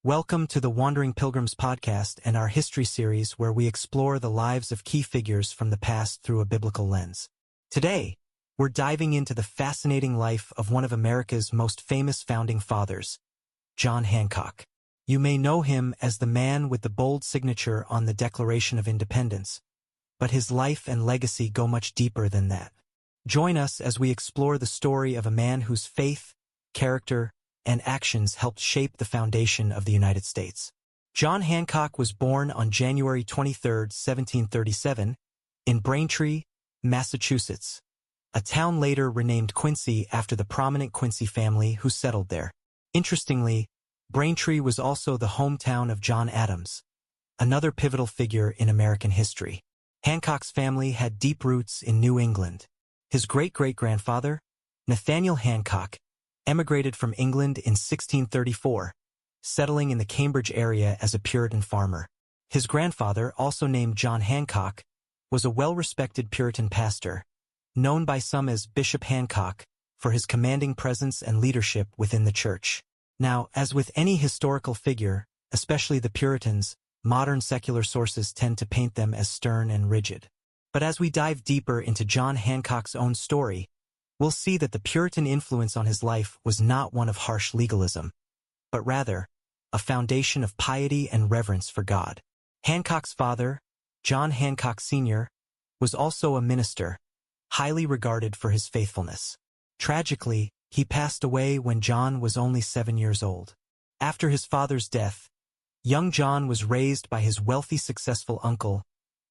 Welcome to the Wandering Pilgrims podcast and our history series where we explore the lives of key figures from the past through a biblical lens. Today, we're diving into the fascinating life of one of America's most famous founding fathers, John Hancock. You may know him as the man with the bold signature on the Declaration of Independence, but his life and legacy go much deeper than that. Join us as we explore the story of a man whose faith, character, and actions helped shape the foundation of the United States. John Hancock was born on January 23, 1737, in Braintree, Massachusetts, a town later renamed Quincy after the prominent Quincy family who settled there. Interestingly, Braintree was also the hometown of John Adams, another pivotal figure in American history. Hancock's family had deep roots in New England. His great-great-grandfather, Nathaniel Hancock, emigrated from England in 1634, settling in the Cambridge area as a Puritan farmer. His grandfather, also named John Hancock, was a well-respected Puritan pastor, known by some as Bishop Hancock, for his commanding presence and leadership within the church. Now, as with any historical figure, especially the Puritans, modern secular sources tend to paint them as stern and rigid. But as we dive deeper into John Hancock's own story, we'll see that the Puritan influence on his life was not one of harsh legalism, but rather a foundation of piety and reverence for God. Hancock's father, John Hancock Sr., was also a minister, highly regarded for his faithfulness. Tragically, he passed away when John was only 7 years old. After his father's death, young John was raised by his wealthy, successful uncle,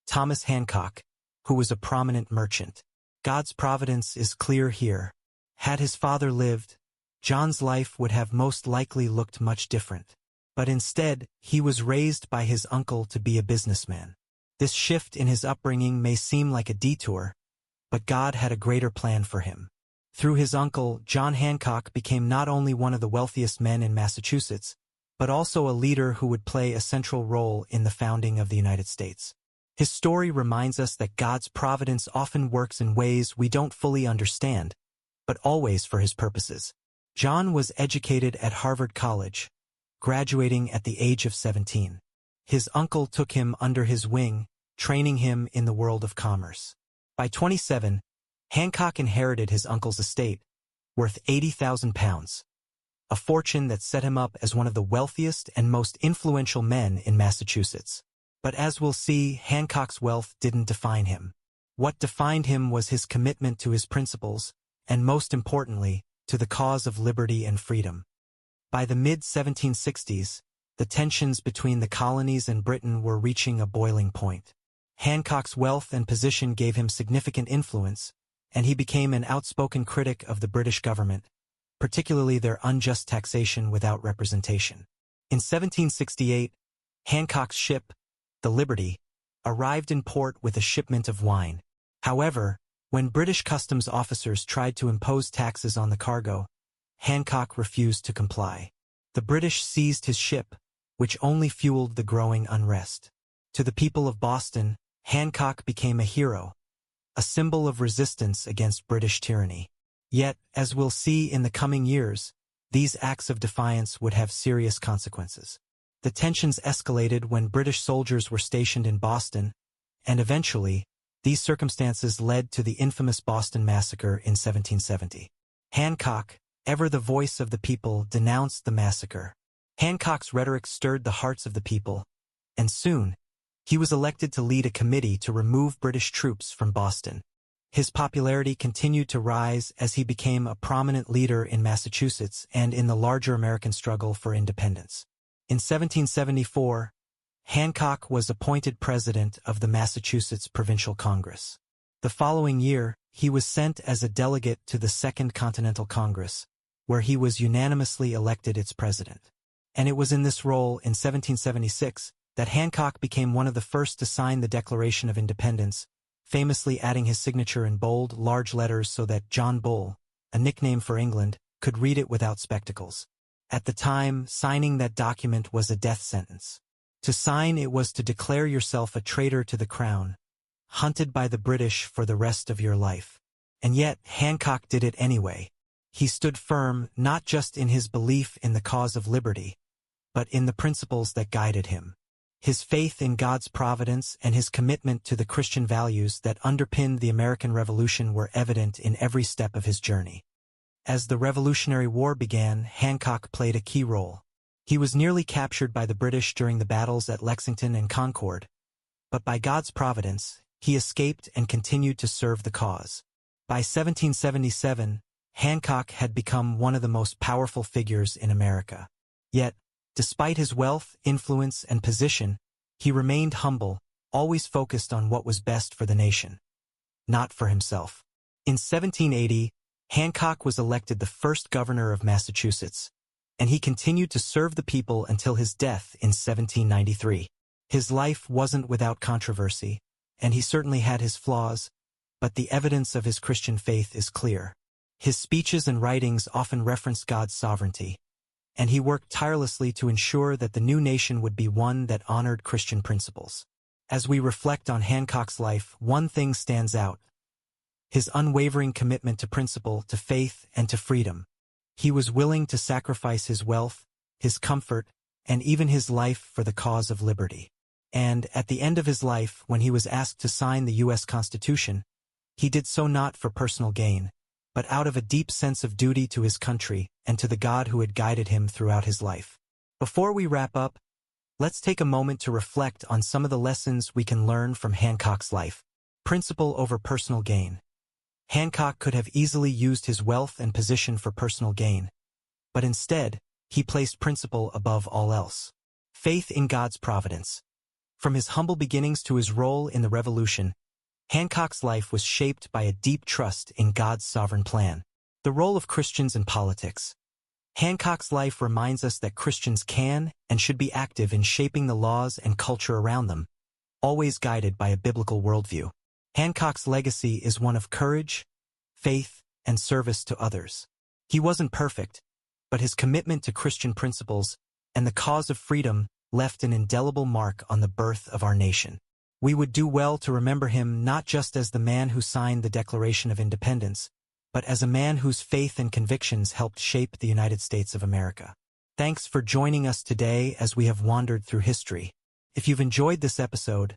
Thomas Hancock, who was a prominent merchant. God's providence is clear here. Had his father lived, John's life would have most likely looked much different. But instead, he was raised by his uncle to be a businessman. This shift in his upbringing may seem like a detour, but God had a greater plan for him. Through his uncle, John Hancock became not only one of the wealthiest men in Massachusetts, but also a leader who would play a central role in the founding of the United States. His story reminds us that God's providence often works in ways we don't fully understand, but always for his purposes. John was educated at Harvard College, graduating at the age of 17. His uncle took him under his wing, training him in the world of commerce. By 27, Hancock inherited his uncle's estate, worth £80,000, a fortune that set him up as one of the wealthiest and most influential men in Massachusetts. But as we'll see, Hancock's wealth didn't define him. What defined him was his commitment to his principles, and most importantly, to the cause of liberty and freedom. By the mid-1760s, the tensions between the colonies and Britain were reaching a boiling point. Hancock's wealth and position gave him significant influence, and he became an outspoken critic of the British government, particularly their unjust taxation without representation. In 1768, Hancock's ship, the Liberty, arrived in port with a shipment of wine. However, when British customs officers tried to impose taxes on the cargo, Hancock refused to comply. The British seized his ship, which only fueled the growing unrest. To the people of Boston, Hancock became a hero, a symbol of resistance against British tyranny. Yet, as we'll see in the coming years, these acts of defiance would have serious consequences. The tensions escalated when British soldiers were stationed in Boston, and eventually, these circumstances led to the infamous Boston Massacre in 1770. Hancock, ever the voice of the people, denounced the massacre. Hancock's rhetoric stirred the hearts of the people, and soon, he was elected to lead a committee to remove British troops from Boston. His popularity continued to rise as he became a prominent leader in Massachusetts and in the larger American struggle for independence. In 1774, Hancock was appointed president of the Massachusetts Provincial Congress. The following year, he was sent as a delegate to the Second Continental Congress, where he was unanimously elected its president. And it was in this role in 1776 that Hancock became one of the first to sign the Declaration of Independence, famously adding his signature in bold, large letters so that John Bull, a nickname for England, could read it without spectacles. At the time, signing that document was a death sentence. To sign it was to declare yourself a traitor to the crown, hunted by the British for the rest of your life. And yet, Hancock did it anyway. He stood firm not just in his belief in the cause of liberty, but in the principles that guided him. His faith in God's providence and his commitment to the Christian values that underpinned the American Revolution were evident in every step of his journey. As the Revolutionary War began, Hancock played a key role. He was nearly captured by the British during the battles at Lexington and Concord, but by God's providence, he escaped and continued to serve the cause. By 1777, Hancock had become one of the most powerful figures in America. Yet, despite his wealth, influence, and position, he remained humble, always focused on what was best for the nation, not for himself. In 1780, Hancock was elected the first governor of Massachusetts, and he continued to serve the people until his death in 1793. His life wasn't without controversy, and he certainly had his flaws, but the evidence of his Christian faith is clear. His speeches and writings often referenced God's sovereignty, and he worked tirelessly to ensure that the new nation would be one that honored Christian principles. As we reflect on Hancock's life, one thing stands out: his unwavering commitment to principle, to faith, and to freedom. He was willing to sacrifice his wealth, his comfort, and even his life for the cause of liberty. And at the end of his life, when he was asked to sign the U.S. Constitution, he did so not for personal gain, but out of a deep sense of duty to his country and to the God who had guided him throughout his life. Before we wrap up, let's take a moment to reflect on some of the lessons we can learn from Hancock's life. Principle over personal gain. Hancock could have easily used his wealth and position for personal gain, but instead, he placed principle above all else. Faith in God's providence. From his humble beginnings to his role in the Revolution, Hancock's life was shaped by a deep trust in God's sovereign plan. The role of Christians in politics. Hancock's life reminds us that Christians can and should be active in shaping the laws and culture around them, always guided by a biblical worldview. Hancock's legacy is one of courage, faith, and service to others. He wasn't perfect, but his commitment to Christian principles and the cause of freedom left an indelible mark on the birth of our nation. We would do well to remember him not just as the man who signed the Declaration of Independence, but as a man whose faith and convictions helped shape the United States of America. Thanks for joining us today as we have wandered through history. If you've enjoyed this episode,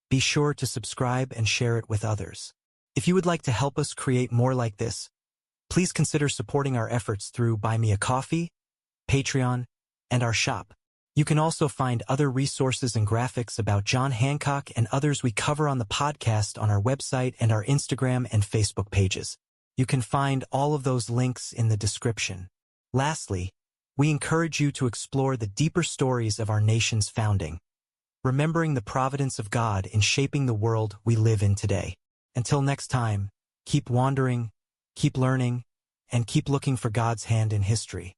be sure to subscribe and share it with others. If you would like to help us create more like this, please consider supporting our efforts through Buy Me a Coffee, Patreon, and our shop. You can also find other resources and graphics about John Hancock and others we cover on the podcast on our website and our Instagram and Facebook pages. You can find all of those links in the description. Lastly, we encourage you to explore the deeper stories of our nation's founding, remembering the providence of God in shaping the world we live in today. Until next time, keep wandering, keep learning, and keep looking for God's hand in history.